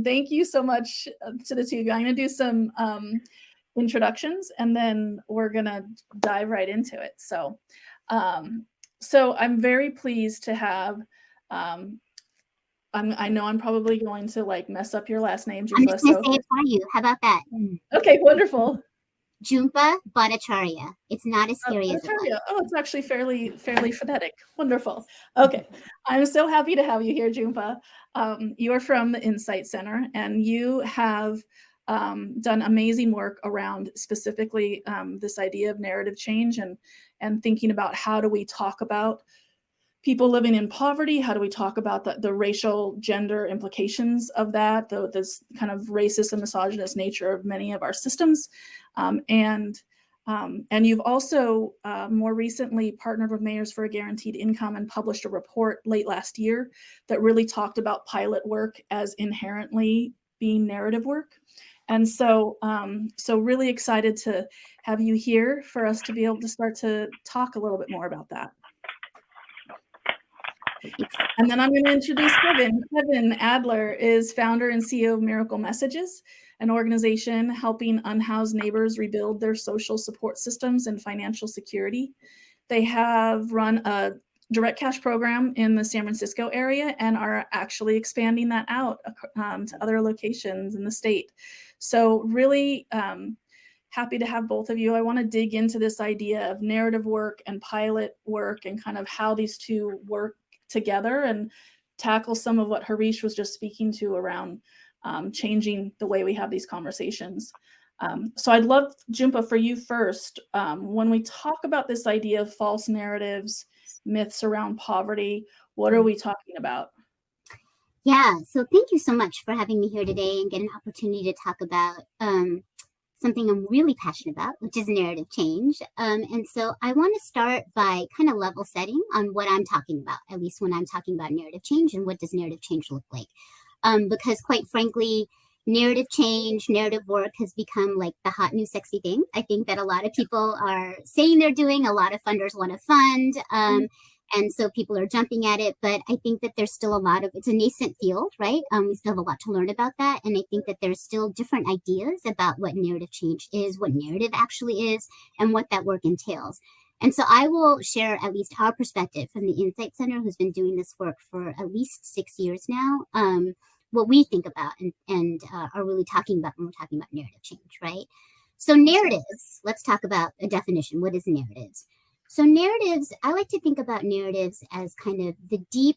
Thank you so much to the two of you. I'm going to do some introductions, and then we're going to dive right into it. So I'm very pleased to have, I know I'm probably going to like mess up your last name, Jhumpa. I'm just going to say it for you. How about that? Okay, wonderful. Jhumpa Bhattacharya. It's not as scary as it was. Oh, it's actually fairly phonetic. Wonderful. Okay, I'm so happy to have you here, Jhumpa. You are from the Insight Center, and you have done amazing work around specifically this idea of narrative change and thinking about how do we talk about people living in poverty, how do we talk about the racial gender implications of that, this kind of racist and misogynist nature of many of our systems. And you've also more recently partnered with Mayors for a Guaranteed Income and published a report late last year that really talked about pilot work as inherently being narrative work. And so really excited to have you here for us to be able to start to talk a little bit more about that. And then I'm going to introduce Kevin. Kevin Adler is founder and CEO of Miracle Messages, an organization helping unhoused neighbors rebuild their social support systems and financial security. They have run a direct cash program in the San Francisco area and are actually expanding that out to other locations in the state. So really happy to have both of you. I want to dig into this idea of narrative work and pilot work and kind of how these two work together and tackle some of what Harish was just speaking to around changing the way we have these conversations. So I'd love, Jhumpa, for you first. When we talk about this idea of false narratives, myths around poverty, what are we talking about? Yeah, so thank you so much for having me here today and get an opportunity to talk about something I'm really passionate about, which is narrative change. And so I want to start by kind of level setting on what I'm talking about, at least when I'm talking about narrative change and what does narrative change look like. Because quite frankly, narrative change, narrative work has become like the hot new sexy thing. I think that a lot of people are saying they're doing, a lot of funders want to fund. And so people are jumping at it, but I think that there's still it's a nascent field, right? We still have a lot to learn about that. And I think that there's still different ideas about what narrative change is, what narrative actually is, and what that work entails. And so I will share at least our perspective from the Insight Center, who's been doing this work for at least 6 years now, what we think about and are really talking about when we're talking about narrative change, right? So narratives, let's talk about a definition. What is narratives? So narratives, I like to think about narratives as kind of the deep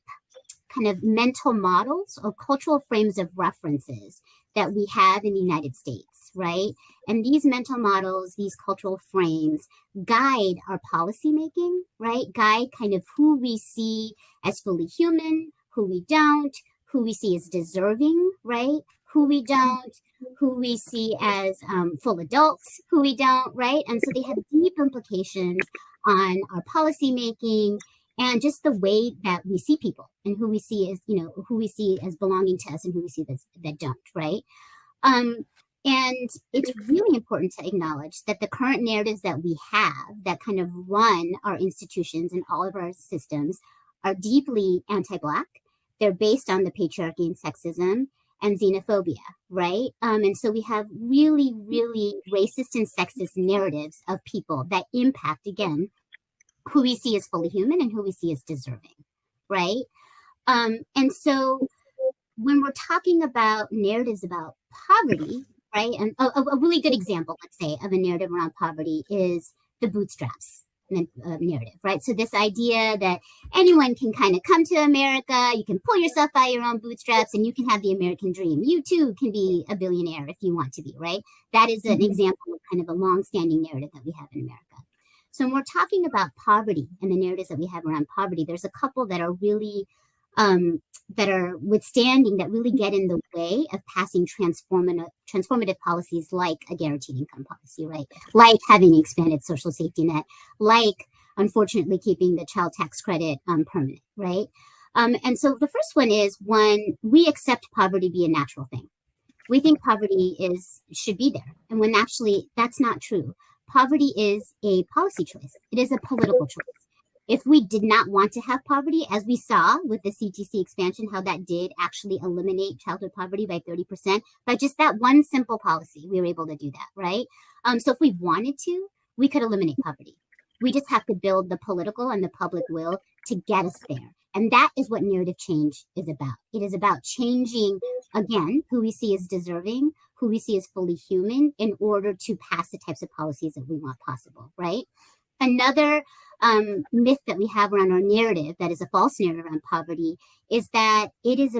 kind of mental models or cultural frames of references that we have in the United States, right? And these mental models, these cultural frames guide our policymaking, right? Guide kind of who we see as fully human, who we don't, who we see as deserving, right? Who we don't, who we see as full adults, who we don't, right? And so they have deep implications on our policymaking and just the way that we see people and who we see as, who we see as belonging to us and who we see that don't, right? And it's really important to acknowledge that the current narratives that we have that kind of run our institutions and all of our systems are deeply anti-Black. They're based on the patriarchy and sexism and xenophobia, right? And so we have really, really racist and sexist narratives of people that impact, again, who we see as fully human and who we see as deserving, right? And so when we're talking about narratives about poverty, right? And a really good example, let's say, of a narrative around poverty is the bootstraps narrative, right? So this idea that anyone can kind of come to America, you can pull yourself by your own bootstraps and you can have the American dream. You too can be a billionaire if you want to be, right? That is an example of kind of a long-standing narrative that we have in America. So when we're talking about poverty and the narratives that we have around poverty, there's a couple that are really that are withstanding, that really get in the way of passing transformative policies like a guaranteed income policy, right? Like having an expanded social safety net, like, unfortunately, keeping the child tax credit permanent, right? And so the first one is when we accept poverty be a natural thing. We think poverty should be there. And when actually that's not true. Poverty is a policy choice. It is a political choice. If we did not want to have poverty, as we saw with the CTC expansion, how that did actually eliminate childhood poverty by 30%, by just that one simple policy, we were able to do that, right? So if we wanted to, we could eliminate poverty. We just have to build the political and the public will to get us there. And that is what narrative change is about. It is about changing, again, who we see as deserving, who we see as fully human, in order to pass the types of policies that we want possible, right? Another myth that we have around our narrative, that is a false narrative around poverty, is that it is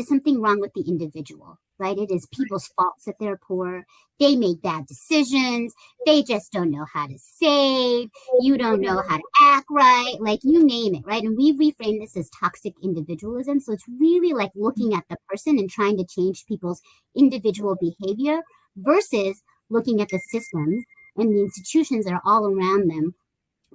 something wrong with the individual, right? It is people's faults that they're poor. They made bad decisions. They just don't know how to save. You don't know how to act right. Like, you name it, right? And we reframe this as toxic individualism. So it's really like looking at the person and trying to change people's individual behavior versus looking at the systems and the institutions that are all around them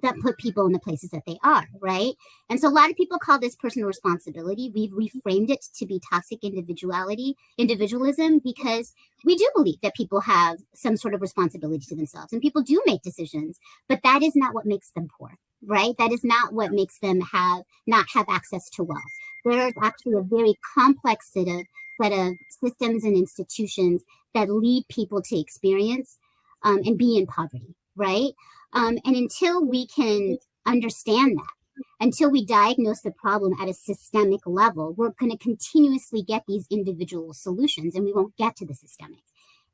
that put people in the places that they are, right? And so a lot of people call this personal responsibility. We've reframed it to be toxic individualism, because we do believe that people have some sort of responsibility to themselves and people do make decisions, but that is not what makes them poor, right? That is not what makes them not have access to wealth. There's actually a very complex set of systems and institutions that lead people to experience and be in poverty, right? And until we can understand that, until we diagnose the problem at a systemic level, we're going to continuously get these individual solutions and we won't get to the systemic.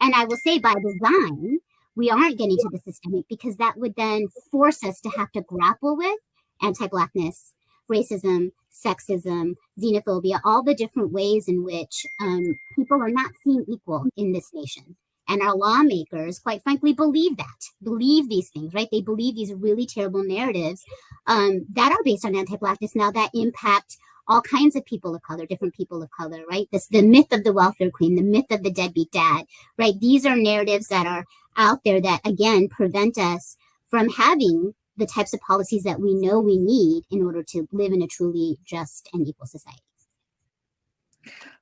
And I will say, by design, we aren't getting to the systemic, because that would then force us to have to grapple with anti-Blackness, racism, sexism, xenophobia, all the different ways in which people are not seen equal in this nation. And our lawmakers, quite frankly, believe these things, right? They believe these really terrible narratives that are based on anti-Blackness now, that impact all kinds of people of color, different people of color, right? The myth of the welfare queen, the myth of the deadbeat dad, right? These are narratives that are out there that, again, prevent us from having the types of policies that we know we need in order to live in a truly just and equal society.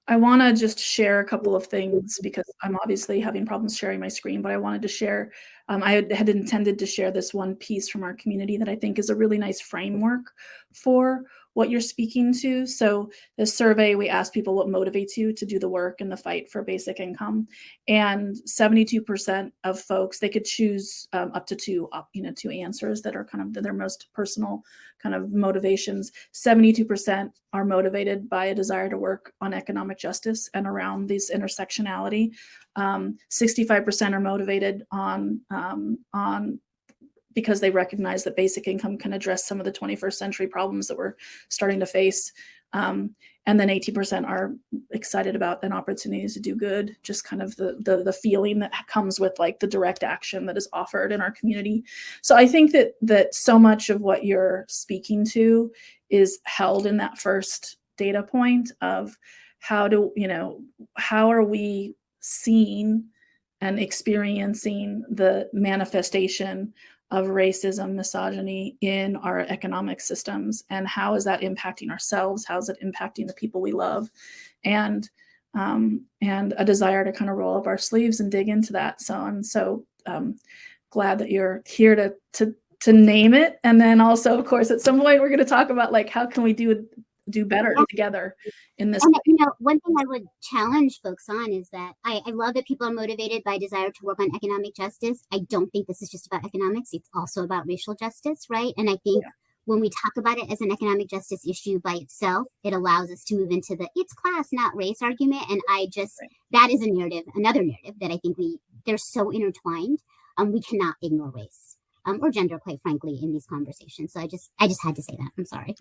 I want to just share a couple of things, because I'm obviously having problems sharing my screen, but I wanted to share, I had intended to share this one piece from our community that I think is a really nice framework for what you're speaking to. So this survey, we asked people what motivates you to do the work in the fight for basic income. And 72% of folks, they could choose up to two answers that are kind of their most personal kind of motivations. 72% are motivated by a desire to work on economic justice and around these intersectionality. 65% are motivated on because they recognize that basic income can address some of the 21st century problems that we're starting to face. And then 18% are excited about an opportunity to do good, just kind of the feeling that comes with like the direct action that is offered in our community. So I think that so much of what you're speaking to is held in that first data point of how are we seeing and experiencing the manifestation of racism, misogyny in our economic systems, and how is that impacting ourselves? How is it impacting the people we love? And a desire to kind of roll up our sleeves and dig into that. So I'm so glad that you're here to name it. And then also, of course, at some point we're going to talk about like how can we do better together in this. And, one thing I would challenge folks on is that I love that people are motivated by desire to work on economic justice. I don't think this is just about economics. It's also about racial justice, right? And I think when we talk about it as an economic justice issue by itself, it allows us to move into the it's class, not race argument. And that is another narrative that I think they're so intertwined. We cannot ignore race or gender, quite frankly, in these conversations. So I just had to say that. I'm sorry.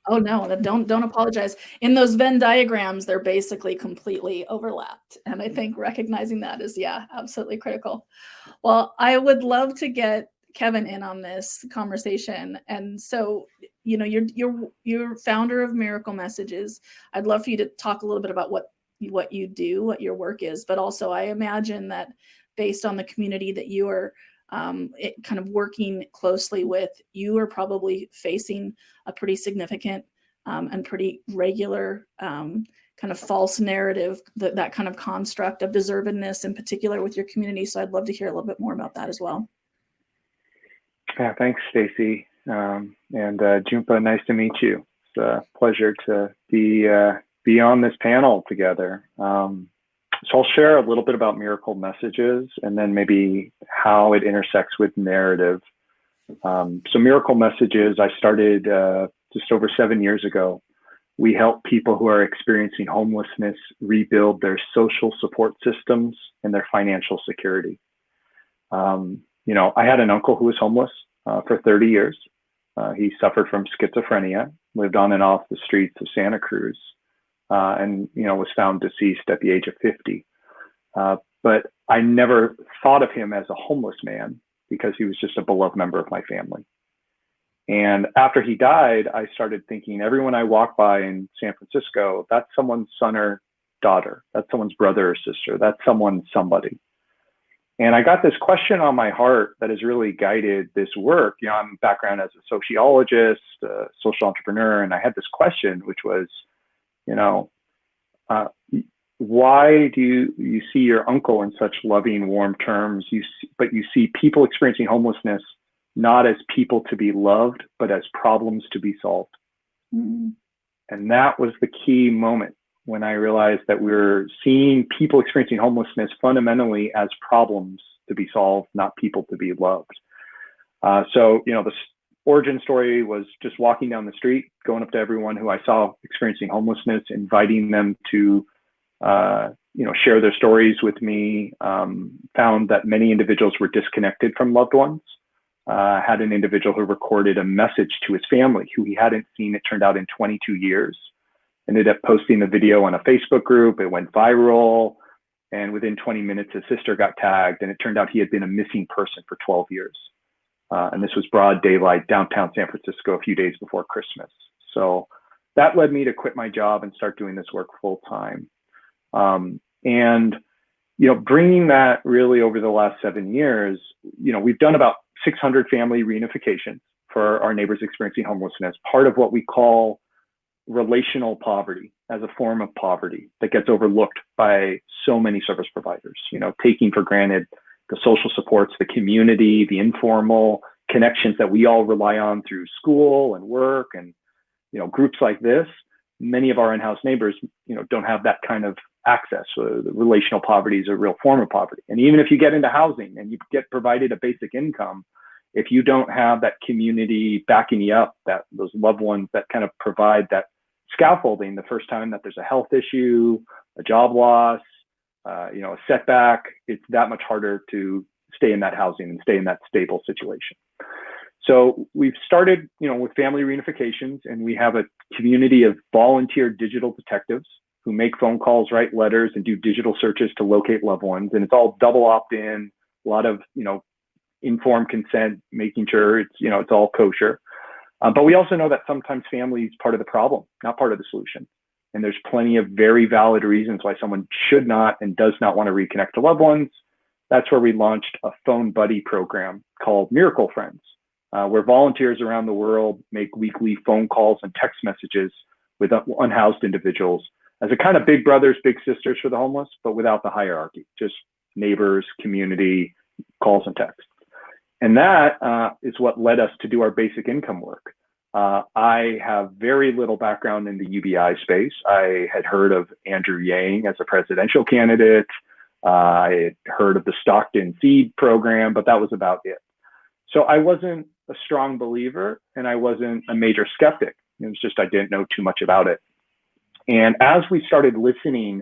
Oh no, don't apologize. In those Venn diagrams, they're basically completely overlapped. And I think recognizing that is, absolutely critical. Well, I would love to get Kevin in on this conversation. And so, you're founder of Miracle Messages. I'd love for you to talk a little bit about what you do, what your work is, but also I imagine that based on the community that you are kind of working closely with, you are probably facing a pretty significant and pretty regular kind of false narrative, that kind of construct of deservedness in particular with your community. So I'd love to hear a little bit more about that as well. Yeah, thanks, Stacey. And Jhumpa, nice to meet you. It's a pleasure to be on this panel together. So I'll share a little bit about miracle messages and then maybe how it intersects with narrative. So miracle messages, I started just over 7 years ago. We help people who are experiencing homelessness rebuild their social support systems and their financial security. I had an uncle who was homeless for 30 years. He suffered from schizophrenia, lived on and off the streets of Santa Cruz, and was found deceased at the age of 50. But I never thought of him as a homeless man because he was just a beloved member of my family. And after he died, I started thinking, everyone I walk by in San Francisco, that's someone's son or daughter, that's someone's brother or sister, that's someone's somebody. And I got this question on my heart that has really guided this work. I'm background as a sociologist, a social entrepreneur, and I had this question, which was, why do you see your uncle in such loving, warm terms, but you see people experiencing homelessness not as people to be loved, but as problems to be solved? Mm-hmm. And that was the key moment when I realized that we're seeing people experiencing homelessness fundamentally as problems to be solved, not people to be loved. So the origin story was just walking down the street, going up to everyone who I saw experiencing homelessness, inviting them to share their stories with me. Found that many individuals were disconnected from loved ones. Had an individual who recorded a message to his family who he hadn't seen, it turned out, in 22 years. Ended up posting the video on a Facebook group. It went viral. And within 20 minutes, his sister got tagged. And it turned out he had been a missing person for 12 years. And this was broad daylight, downtown San Francisco, a few days before Christmas. So that led me to quit my job and start doing this work full time. Bringing that really over the last 7 years, we've done about 600 family reunifications for our neighbors experiencing homelessness, part of what we call relational poverty as a form of poverty that gets overlooked by so many service providers, taking for granted the social supports, the community, the informal connections that we all rely on through school and work and, groups like this. Many of our in-house neighbors, don't have that kind of access. So the relational poverty is a real form of poverty. And even if you get into housing and you get provided a basic income, if you don't have that community backing you up, those loved ones that kind of provide that scaffolding the first time that there's a health issue, a job loss, a setback, it's that much harder to stay in that housing and stay in that stable situation. So we've started, with family reunifications, and we have a community of volunteer digital detectives who make phone calls, write letters, and do digital searches to locate loved ones. And it's all double opt-in, a lot of, informed consent, making sure it's all kosher. But we also know that sometimes family is part of the problem, not part of the solution. And there's plenty of very valid reasons why someone should not and does not want to reconnect to loved ones. That's where we launched a phone buddy program called Miracle Friends, where volunteers around the world make weekly phone calls and text messages with unhoused individuals as a kind of big brothers, big sisters for the homeless, but without the hierarchy, just neighbors, community, calls and texts. And that is what led us to do our basic income work. I have very little background in the UBI space. I had heard of Andrew Yang as a presidential candidate. I had heard of the Stockton Seed program, but that was about it. So I wasn't a strong believer and I wasn't a major skeptic. It was just I didn't know too much about it. And as we started listening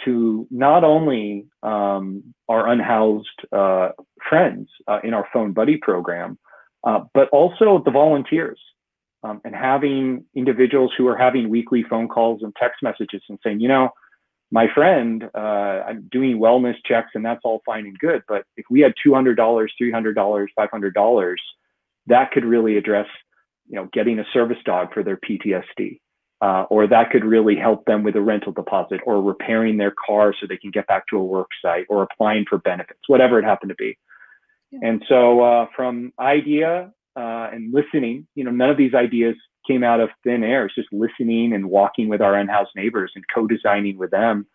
to not only our unhoused friends in our phone buddy program, but also the volunteers, and having individuals who are having weekly phone calls and text messages and saying, my friend, I'm doing wellness checks and that's all fine and good. But if we had $200, $300, $500, that could really address, getting a service dog for their PTSD. Or that could really help them with a rental deposit or repairing their car so they can get back to a work site or applying for benefits, whatever it happened to be. Yeah. And so from idea and listening, none of these ideas came out of thin air. It's just listening and walking with our in-house neighbors and co-designing with them.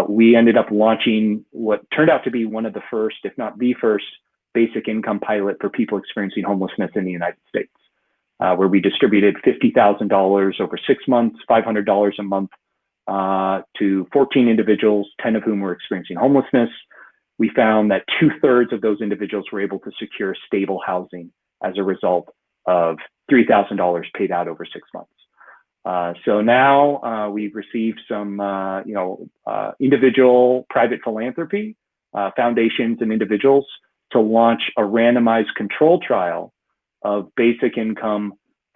We ended up launching what turned out to be one of the first, if not the first, basic income pilot for people experiencing homelessness in the United States, where we distributed $50,000 over 6 months, $500 a month to 14 individuals, 10 of whom were experiencing homelessness. We found that 2/3 of those individuals were able to secure stable housing as a result of $3,000 paid out over 6 months. So now we've received some, individual private philanthropy, foundations and individuals to launch a randomized control trial of basic income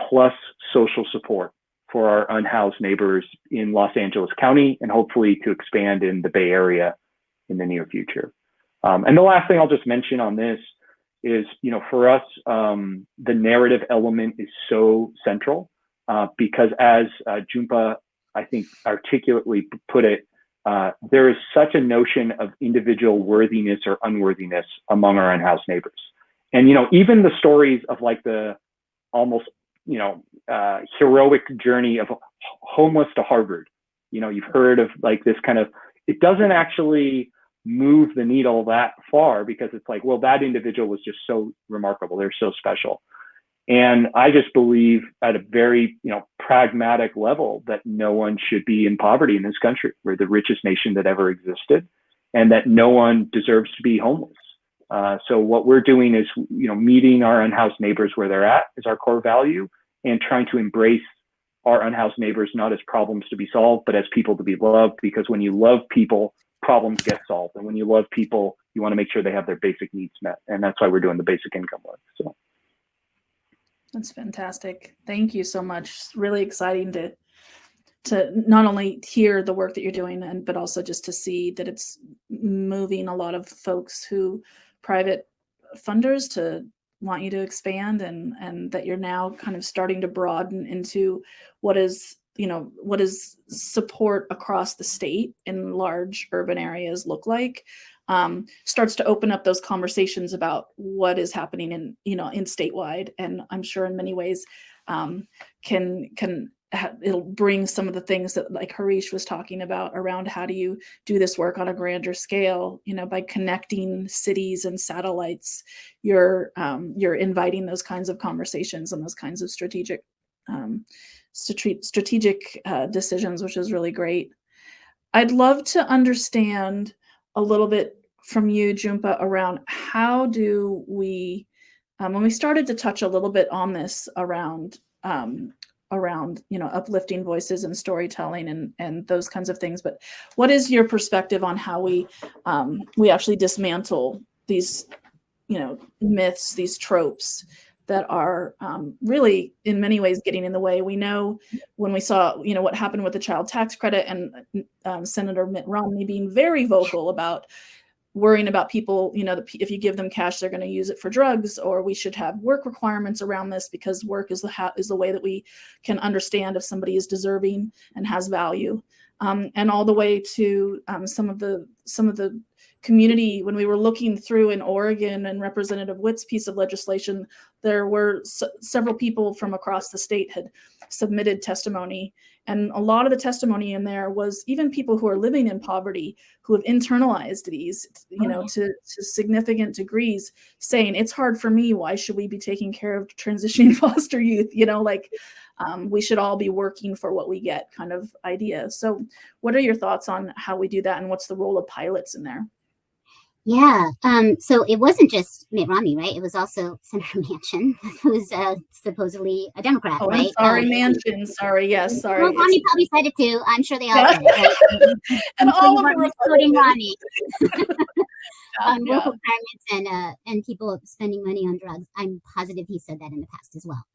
plus social support for our unhoused neighbors in Los Angeles County, and hopefully to expand in the Bay Area in the near future. And the last thing I'll just mention on this is, for us, the narrative element is so central because as Jhumpa, I think, articulately put it, there is such a notion of individual worthiness or unworthiness among our unhoused neighbors. And, even the stories of like the almost, heroic journey of homeless to Harvard, you've heard of like this kind of, it doesn't actually move the needle that far because it's like, well, that individual was just so remarkable. They're so special. And I just believe at a very, pragmatic level that no one should be in poverty in this country. We're the richest nation that ever existed, and that no one deserves to be homeless. So what we're doing is, meeting our unhoused neighbors where they're at is our core value, and trying to embrace our unhoused neighbors not as problems to be solved, but as people to be loved. Because when you love people, problems get solved. And when you love people, you want to make sure they have their basic needs met. And that's why we're doing the basic income work. So that's fantastic. Thank you so much. It's really exciting to not only hear the work that you're doing, but also just to see that it's moving a lot of folks who private funders to want you to expand, and that you're now kind of starting to broaden into what is support across the state in large urban areas look like. Starts to open up those conversations about what is happening in statewide, and I'm sure in many ways it'll bring some of the things that like Harish was talking about around how do you do this work on a grander scale. By connecting cities and satellites, you're inviting those kinds of conversations and those kinds of strategic decisions, which is really great. I'd love to understand a little bit from you, Jhumpa, around how do we, when we started to touch a little bit on this around uplifting voices and storytelling and those kinds of things, but what is your perspective on how we actually dismantle these myths, these tropes that are really in many ways getting in the way? We know when we saw, what happened with the child tax credit, and Senator Mitt Romney being very vocal about worrying about people, if you give them cash, they're going to use it for drugs, or we should have work requirements around this because work is the way that we can understand if somebody is deserving and has value. And all the way to some of the community, when we were looking through in Oregon and Representative Witt's piece of legislation, there were several people from across the state had submitted testimony. And a lot of the testimony in there was even people who are living in poverty who have internalized these, to significant degrees, saying it's hard for me. Why should we be taking care of transitioning foster youth? We should all be working for what we get kind of idea. So what are your thoughts on how we do that, and what's the role of pilots in there? Yeah. So it wasn't just Mitt Romney, right? It was also Senator Manchin, who's supposedly a Democrat, oh, right? Sorry, Manchin. Sorry. Yes. Sorry. Well, Romney probably said it too. I'm sure they all said it, right? And all of the including Romney. Work requirements and people spending money on drugs. I'm positive he said that in the past as well.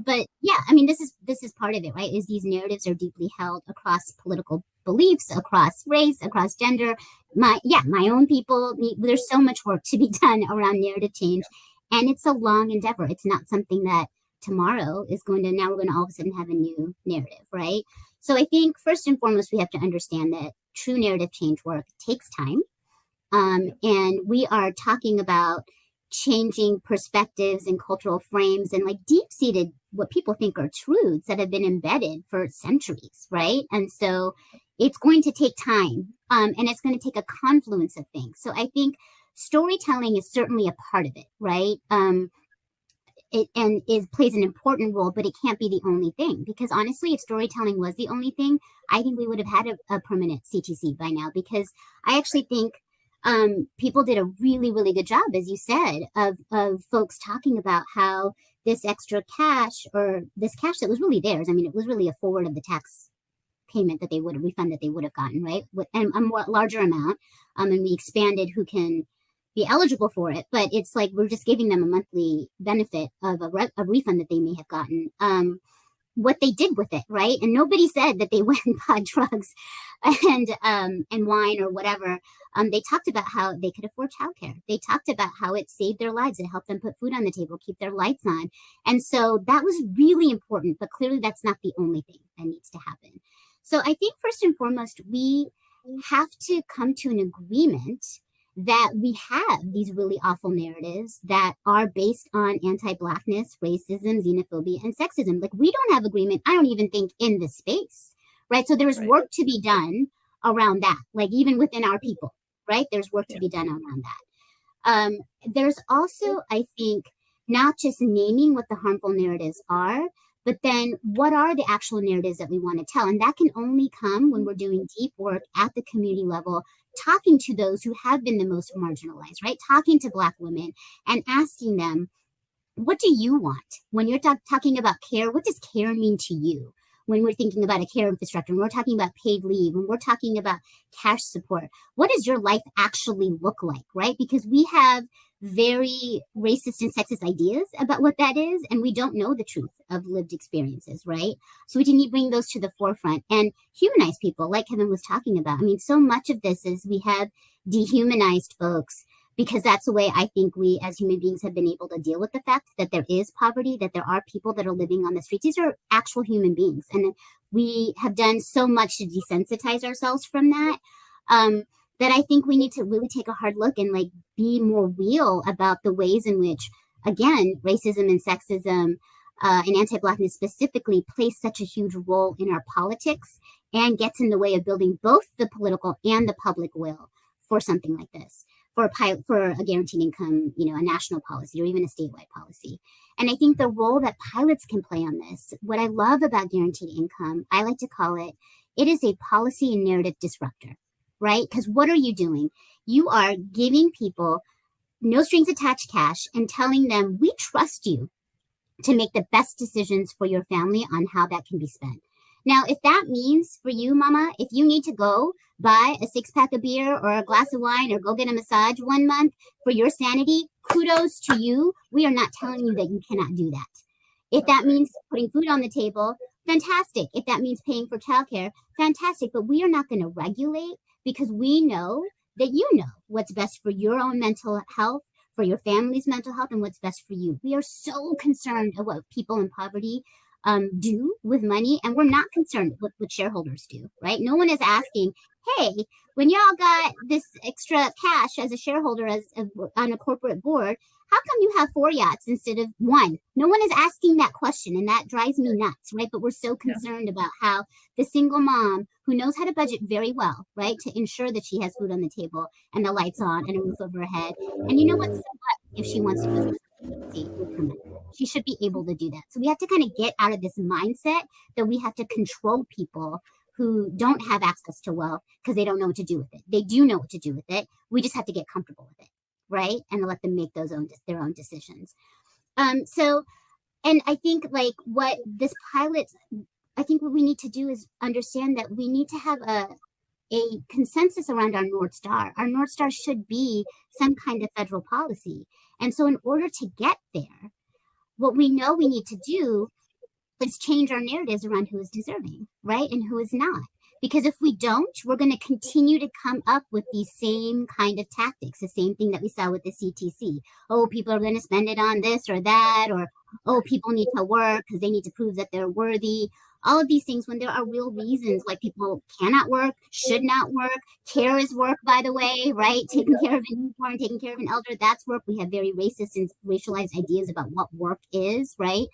But yeah, I mean, this is part of it, right? Is these narratives are deeply held across political beliefs, across race, across gender. My own people. There's so much work to be done around narrative change, and it's a long endeavor. It's not something that tomorrow is going to. Now we're going to all of a sudden have a new narrative, right? So I think first and foremost we have to understand that true narrative change work takes time. And we are talking about changing perspectives and cultural frames and like deep-seated what people think are truths that have been embedded for centuries, right? And so it's going to take time, and it's going to take a confluence of things. So I think storytelling is certainly a part of it, right? It plays an important role, but it can't be the only thing. Because honestly, if storytelling was the only thing, I think we would have had a permanent CTC by now. Because I actually think people did a really, really good job, as you said, of folks talking about how this extra cash, or this cash that was really theirs, I mean, it was really a forward of the tax payment that they would have, refund that they would have gotten, right? And a more larger amount. And we expanded who can be eligible for it, but it's like we're just giving them a monthly benefit of a refund that they may have gotten. What they did with it, right? And nobody said that they went and bought drugs and wine or whatever. They talked about how they could afford childcare. They talked about how it saved their lives. It helped them put food on the table, keep their lights on. And so that was really important, but clearly that's not the only thing that needs to happen. So I think first and foremost, we have to come to an agreement that we have these really awful narratives that are based on anti-Blackness, racism, xenophobia, and sexism. Like, we don't have agreement, I don't even think, in this space, right? So there's work to be done around that, like even within our people, right? There's work to be done around that. There's also, I think, not just naming what the harmful narratives are, but then what are the actual narratives that we want to tell? And that can only come when we're doing deep work at the community level, talking to those who have been the most marginalized, right? Talking to Black women and asking them, what do you want? When you're talking about care, what does care mean to you? When we're thinking about a care infrastructure, when we're talking about paid leave, when we're talking about cash support, what does your life actually look like, right? Because we have very racist and sexist ideas about what that is, and we don't know the truth of lived experiences, right? So we need to bring those to the forefront and humanize people, like Kevin was talking about. I mean, so much of this is we have dehumanized folks because that's the way I think we as human beings have been able to deal with the fact that there is poverty, that there are people that are living on the streets. These are actual human beings. And we have done so much to desensitize ourselves from that, that I think we need to really take a hard look and like be more real about the ways in which, again, racism and sexism and anti-Blackness specifically plays such a huge role in our politics and gets in the way of building both the political and the public will for something like this, for a guaranteed income, a national policy or even a statewide policy. And I think the role that pilots can play on this, what I love about guaranteed income, I like to call it, it is a policy and narrative disruptor, right? Because what are you doing? You are giving people no strings attached cash and telling them, we trust you to make the best decisions for your family on how that can be spent. Now, if that means for you, mama, if you need to go buy a 6-pack of beer or a glass of wine or go get a massage 1 month for your sanity, kudos to you. We are not telling you that you cannot do that. If that means putting food on the table, fantastic. If that means paying for childcare, fantastic. But we are not going to regulate because we know that you know what's best for your own mental health, for your family's mental health, and what's best for you. We are so concerned about what people in poverty do with money, and we're not concerned with what shareholders do, right? No one is asking, hey, when y'all got this extra cash as a shareholder on a corporate board, how come you have 4 yachts instead of 1? No one is asking that question, and that drives me nuts, right? But we're so concerned about how the single mom who knows how to budget very well, right, to ensure that she has food on the table and the lights on and a roof over her head. And you know what? So what if she wants to go with her money? She should be able to do that. So we have to kind of get out of this mindset that we have to control people who don't have access to wealth because they don't know what to do with it. They do know what to do with it. We just have to get comfortable with it, right? And let them make their own decisions. And I think like what this pilot, I think what we need to do is understand that we need to have a consensus around our North Star. Our North Star should be some kind of federal policy. And so in order to get there, what we know we need to do is change our narratives around who is deserving, right? And who is not. Because if we don't, we're going to continue to come up with these same kind of tactics, the same thing that we saw with the CTC. Oh, people are going to spend it on this or that, or, oh, people need to work because they need to prove that they're worthy. All of these things when there are real reasons why people cannot work, should not work. Care is work, by the way, right? Taking care of an newborn, taking care of an elder, that's work. We have very racist and racialized ideas about what work is, right?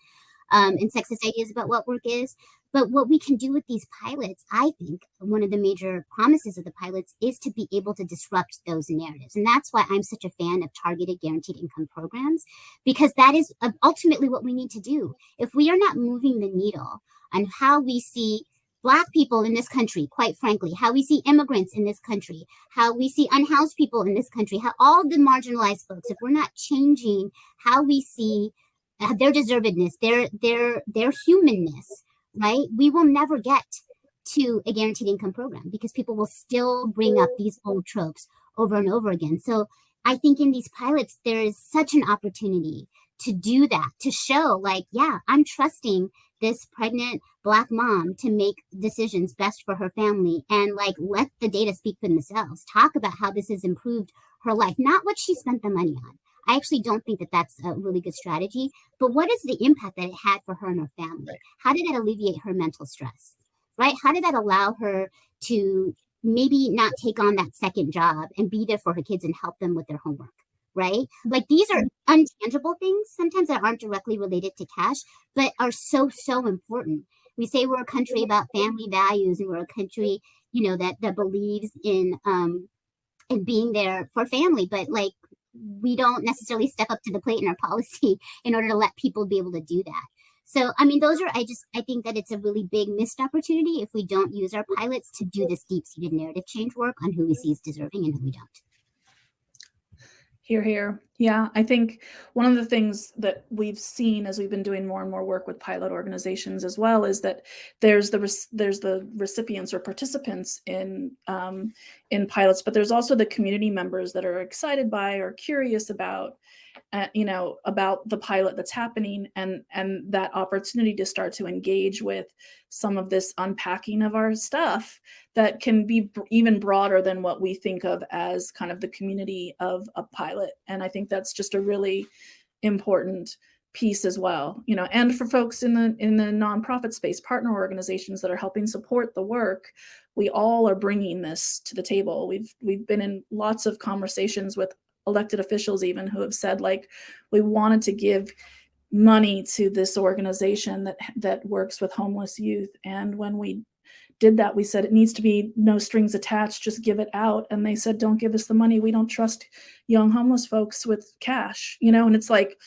And sexist ideas about what work is. But what we can do with these pilots, I think one of the major promises of the pilots is to be able to disrupt those narratives. And that's why I'm such a fan of targeted guaranteed income programs, because that is ultimately what we need to do. If we are not moving the needle on how we see Black people in this country, quite frankly, how we see immigrants in this country, how we see unhoused people in this country, how all the marginalized folks, if we're not changing how we see their deservedness, their humanness, right? We will never get to a guaranteed income program because people will still bring up these old tropes over and over again. So I think in these pilots, there is such an opportunity to do that, to show like, yeah, I'm trusting this pregnant Black mom to make decisions best for her family, and like let the data speak for themselves. Talk about how this has improved her life, not what she spent the money on. I actually don't think that that's a really good strategy, but what is the impact that it had for her and her family? How did that alleviate her mental stress, right? How did that allow her to maybe not take on that second job and be there for her kids and help them with their homework, right? Like these are untangible things sometimes that aren't directly related to cash, but are so, so important. We say we're a country about family values, and we're a country, that believes in being there for family, but like we don't necessarily step up to the plate in our policy in order to let people be able to do that. So, I mean, I think that it's a really big missed opportunity if we don't use our pilots to do this deep-seated narrative change work on who we see as deserving and who we don't. Hear, hear. Yeah, I think one of the things that we've seen as we've been doing more and more work with pilot organizations as well is that there's the recipients or participants in pilots, but there's also the community members that are excited by or curious about about the pilot that's happening, and that opportunity to start to engage with some of this unpacking of our stuff that can be even broader than what we think of as kind of the community of a pilot. And I think that's just a really important piece as well, and for folks in the nonprofit space, partner organizations that are helping support the work. We all are bringing this to the table. We've been in lots of conversations with elected officials even who have said, like, we wanted to give money to this organization that works with homeless youth. And when we did that, we said it needs to be no strings attached, just give it out. And they said, don't give us the money. We don't trust young homeless folks with cash, and it's like,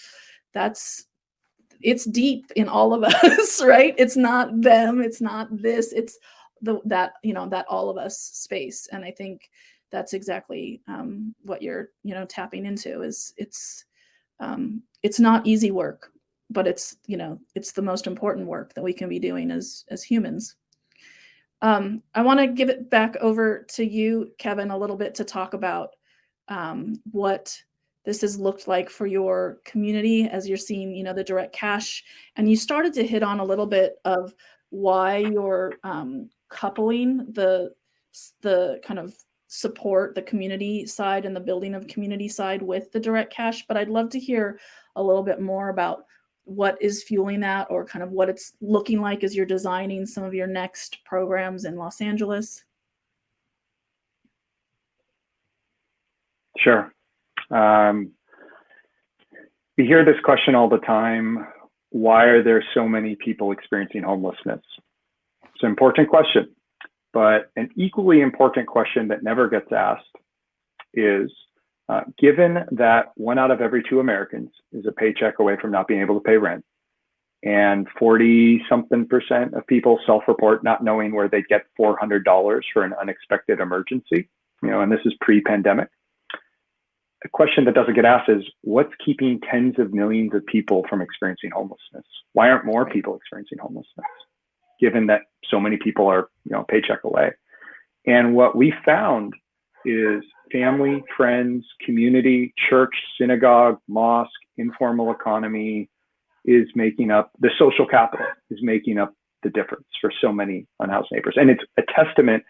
it's deep in all of us, right? It's not them, it's not this, it's that all of us space. And I think that's exactly what you're tapping into. Is it's not easy work, but it's the most important work that we can be doing as humans. I want to give it back over to you, Kevin, a little bit to talk about what this has looked like for your community as you're seeing the direct cash, and you started to hit on a little bit of why you're coupling the kind of support, the community side and the building of community side with the direct cash. But I'd love to hear a little bit more about what is fueling that, or kind of what it's looking like as you're designing some of your next programs in Los Angeles. Sure. We hear this question all the time. Why are there so many people experiencing homelessness? It's an important question. But an equally important question that never gets asked is, given that 1 out of every 2 Americans is a paycheck away from not being able to pay rent, and 40-something% of people self-report not knowing where they get $400 for an unexpected emergency, and this is pre-pandemic. The question that doesn't get asked is, what's keeping tens of millions of people from experiencing homelessness? Why aren't more people experiencing homelessness, given that so many people are, a paycheck away? And what we found is family, friends, community, church, synagogue, mosque, informal economy is making up, the social capital is making up the difference for so many unhoused neighbors. And it's a testament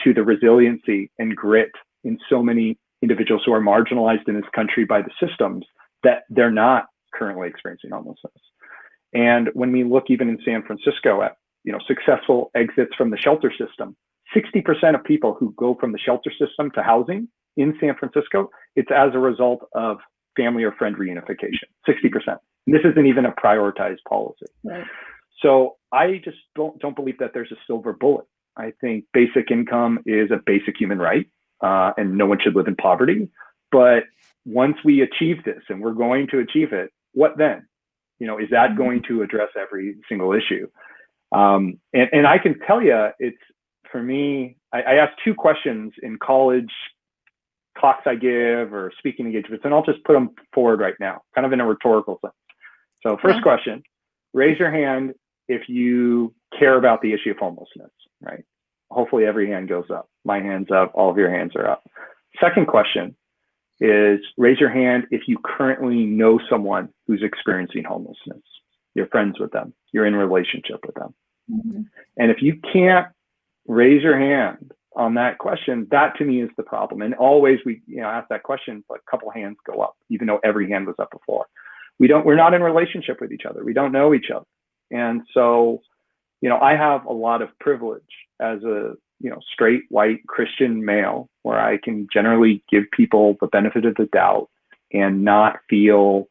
to the resiliency and grit in so many individuals who are marginalized in this country by the systems that they're not currently experiencing homelessness. And when we look even in San Francisco at successful exits from the shelter system, 60% of people who go from the shelter system to housing in San Francisco, it's as a result of family or friend reunification, 60%. And this isn't even a prioritized policy. Right. So I just don't believe that there's a silver bullet. I think basic income is a basic human right, and no one should live in poverty. But once we achieve this, and we're going to achieve it, what then? Is that going to address every single issue? And I can tell you, it's, for me, I asked 2 questions in college talks I give or speaking engagements, and I'll just put them forward right now, kind of in a rhetorical sense. So first question, raise your hand if you care about the issue of homelessness, right? Hopefully every hand goes up. My hand's up, all of your hands are up. Second question is, raise your hand if you currently know someone who's experiencing homelessness. You're friends with them, you're in a relationship with them. Mm-hmm. And if you can't raise your hand on that question, that to me is the problem. And always we ask that question, but a couple hands go up, even though every hand was up before. We're not in a relationship with each other. We don't know each other. And so, I have a lot of privilege as a, straight, white, Christian male, where I can generally give people the benefit of the doubt and not feel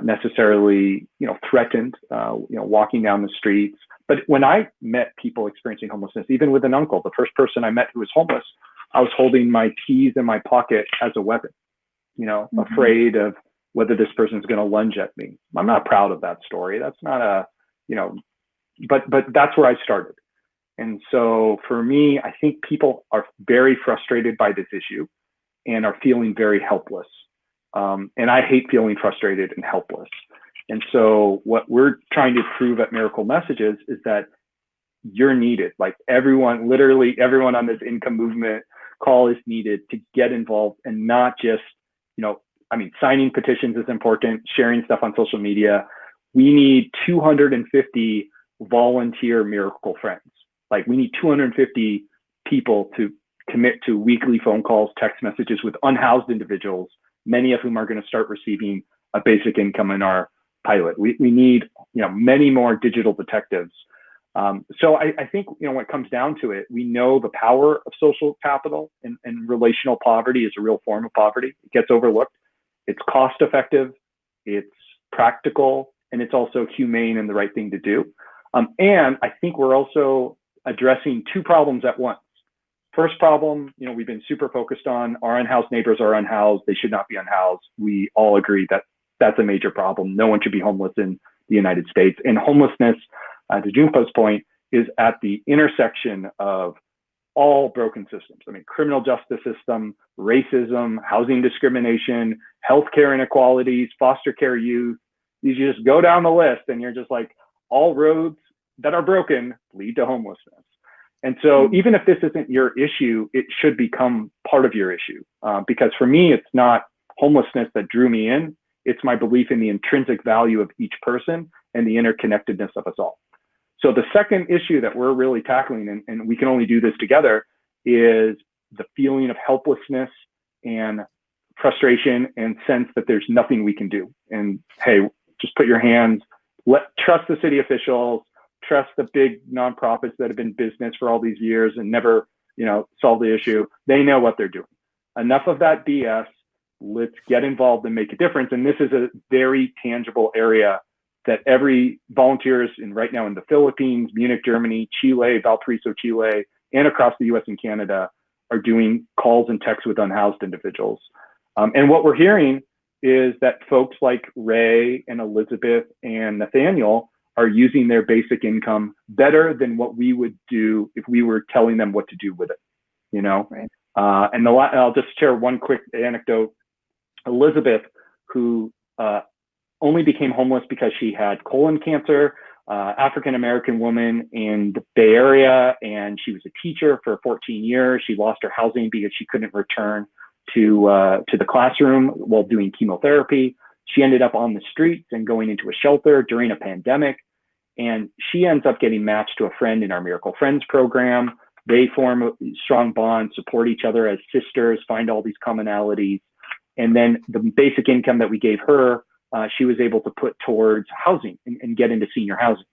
necessarily, threatened, walking down the streets. But when I met people experiencing homelessness, even with an uncle, the first person I met who was homeless, I was holding my keys in my pocket as a weapon, mm-hmm. afraid of whether this person's going to lunge at me. I'm not proud of that story. That's not but that's where I started. And so for me, I think people are very frustrated by this issue and are feeling very helpless. And I hate feeling frustrated and helpless. And so what we're trying to prove at Miracle Messages is that you're needed. Like literally everyone on this income movement call is needed to get involved, and not just, signing petitions is important, sharing stuff on social media. We need 250 volunteer Miracle Friends. Like, we need 250 people to commit to weekly phone calls, text messages with unhoused individuals, many of whom are going to start receiving a basic income in our pilot. We need, many more digital detectives. So I think, when it comes down to it, we know the power of social capital, and relational poverty is a real form of poverty. It gets overlooked. It's cost effective, it's practical, and it's also humane and the right thing to do. And I think we're also addressing 2 problems at once. First problem, we've been super focused on our unhoused neighbors are unhoused. They should not be unhoused. We all agree that that's a major problem. No one should be homeless in the United States. And homelessness, to Jhumpa's point, is at the intersection of all broken systems. Criminal justice system, racism, housing discrimination, healthcare inequalities, foster care youth. You just go down the list and you're just like, all roads that are broken lead to homelessness. And so even if this isn't your issue, it should become part of your issue. Because for me, it's not homelessness that drew me in. It's my belief in the intrinsic value of each person and the interconnectedness of us all. So the second issue that we're really tackling, and we can only do this together, is the feeling of helplessness and frustration and sense that there's nothing we can do. And hey, just put your hands, trust the city officials, trust the big nonprofits that have been business for all these years and never, solve the issue. They know what they're doing. Enough of that BS. Let's get involved and make a difference. And this is a very tangible area that every volunteers right now in the Philippines, Munich, Germany, Chile, Valparaiso, Chile, and across the US and Canada are doing calls and texts with unhoused individuals. And what we're hearing is that folks like Ray and Elizabeth and Nathaniel are using their basic income better than what we would do if we were telling them what to do with it, Right. And I'll just share one quick anecdote. Elizabeth, who only became homeless because she had colon cancer, African-American woman in the Bay Area, and she was a teacher for 14 years. She lost her housing because she couldn't return to the classroom while doing chemotherapy. She ended up on the streets and going into a shelter during a pandemic. And she ends up getting matched to a friend in our Miracle Friends program. They form a strong bond, support each other as sisters, find all these commonalities. And then the basic income that we gave her, she was able to put towards housing and get into senior housing.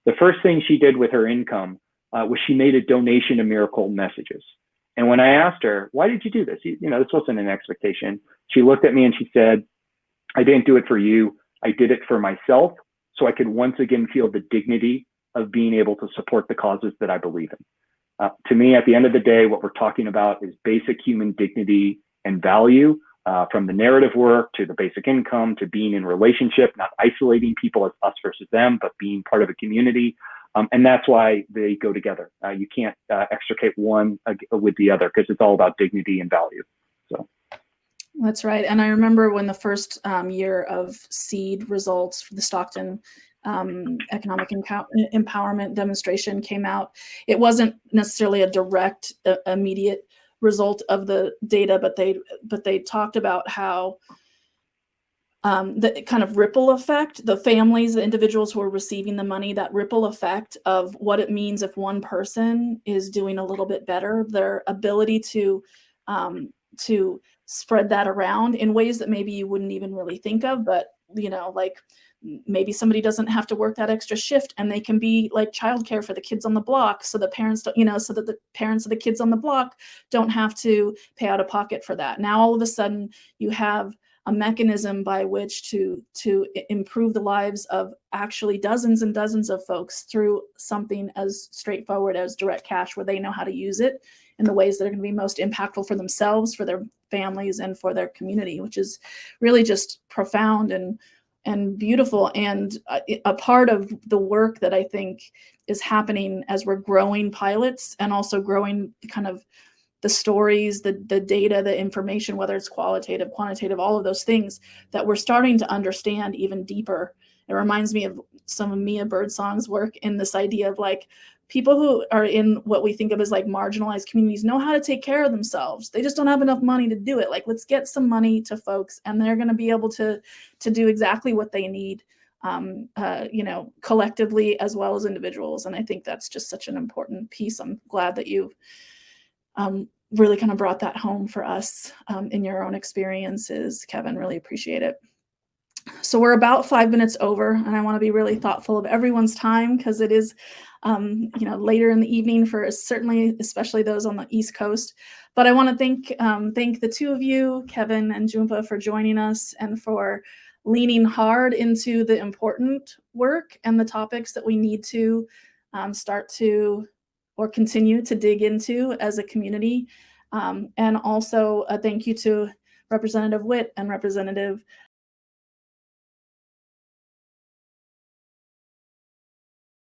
The first thing she did with her income was she made a donation to Miracle Messages. And when I asked her, why did you do this? This wasn't an expectation. She looked at me and she said, I didn't do it for you. I did it for myself, so I could once again feel the dignity of being able to support the causes that I believe in. To me, at the end of the day, what we're talking about is basic human dignity and value, from the narrative work to the basic income to being in relationship, not isolating people as us versus them, but being part of a community. And that's why they go together. You can't extricate one with the other, because it's all about dignity and value. So. That's right. And I remember when the first year of SEED results for the Stockton economic empowerment demonstration came out. It wasn't necessarily a direct, immediate result of the data, but they talked about how the kind of ripple effect, the families, the individuals who are receiving the money, that ripple effect of what it means if one person is doing a little bit better, their ability to spread that around in ways that maybe you wouldn't even really think of, but like maybe somebody doesn't have to work that extra shift and they can be like childcare for the kids on the block, so the parents don't, so that the parents of the kids on the block don't have to pay out of pocket for that. Now all of a sudden you have a mechanism by which to improve the lives of actually dozens and dozens of folks through something as straightforward as direct cash, where they know how to use it in the ways that are going to be most impactful for themselves, for their families, and for their community, which is really just profound and beautiful, and a part of the work that I think is happening as we're growing pilots and also growing kind of the stories, the data, the information, whether it's qualitative, quantitative, all of those things that we're starting to understand even deeper. It reminds me of some of Mia Birdsong's work in this idea of like people who are in what we think of as like marginalized communities know how to take care of themselves. They just don't have enough money to do it. Like, let's get some money to folks and they're going to be able to do exactly what they need, collectively as well as individuals. And I think that's just such an important piece. I'm glad that you really kind of brought that home for us in your own experiences, Kevin. Really appreciate it. So we're about 5 minutes over, and I want to be really thoughtful of everyone's time because it is, later in the evening for certainly, especially those on the East Coast. But I want to thank the two of you, Kevin and Jhumpa, for joining us and for leaning hard into the important work and the topics that we need to start to or continue to dig into as a community. And also a thank you to Representative Witt and Representative